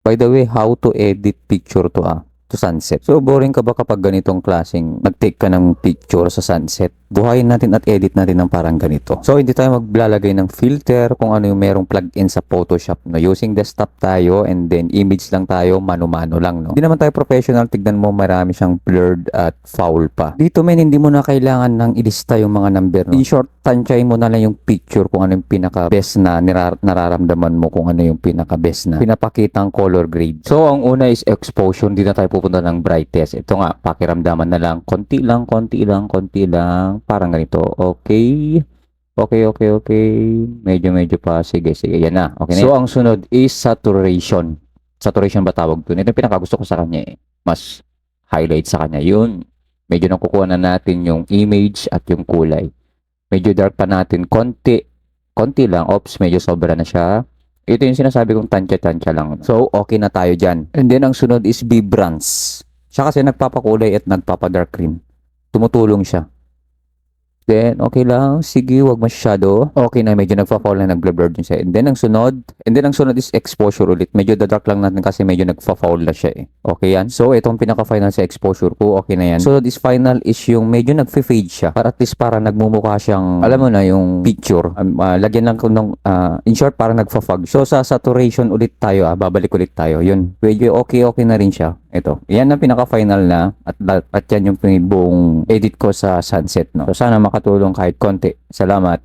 By the way, how to edit picture to sunset. So, boring ka ba kapag ganitong klaseng nag-take ka ng picture sa sunset? Buhayin natin at edit natin ng parang ganito. So, hindi tayo maglalagay ng filter kung ano yung merong plugin sa Photoshop. No? Using desktop tayo and then image lang tayo, mano-mano lang. No? Hindi naman tayo professional. Tignan mo, marami siyang blurred at foul pa. Dito, men, hindi mo na kailangan ng ilista yung mga number. No? In short, tansyahin mo na lang yung picture kung ano yung pinaka-best na nararamdaman mo, kung ano yung pinaka-best na pinapakitang color grade. So, ang una is exposure. Hindi na tayo pupunta ng brightness. Ito nga, pakiramdaman na lang. Konti lang, konti lang, konti lang. Parang ganito. Okay. Okay. Medyo pa. Sige. Yan na. Okay na. So, ang sunod is saturation. Saturation ba tawag dun? Ito yung pinakagusto ko sa kanya eh. Mas highlight sa kanya. Yun. Medyo nakukuha na natin yung image at yung kulay. Medyo dark pa natin. Konti lang. Oops, medyo sobra na siya. Ito yung sinasabi kong tansya-tansya lang. So, okay na tayo dyan. And then, ang sunod is vibrance. Siya kasi nagpapakulay at nagpapadark green. Tumutulong siya. Then, okay lang. Sige, wag masyado. Okay na, medyo nagpa-fall na, nag-blur din siya. And then, ang sunod is exposure ulit. Medyo dark lang natin kasi medyo nagpa-fall na siya eh. Okay yan. So, itong pinaka-final sa exposure ko, okay na yan. Sunod is final is yung medyo nag-fade siya. Para at least para nagmumukha siyang, alam mo na, yung picture. Lagyan lang ko ng, in short, para nagpa-fog. So, sa saturation ulit tayo, babalik ulit tayo. Yun. Medyo okay na rin siya. Ito. Yan ang pinaka-final na at yan yung buong edit ko sa sunset. No? So, sana makatulong kahit konti. Salamat.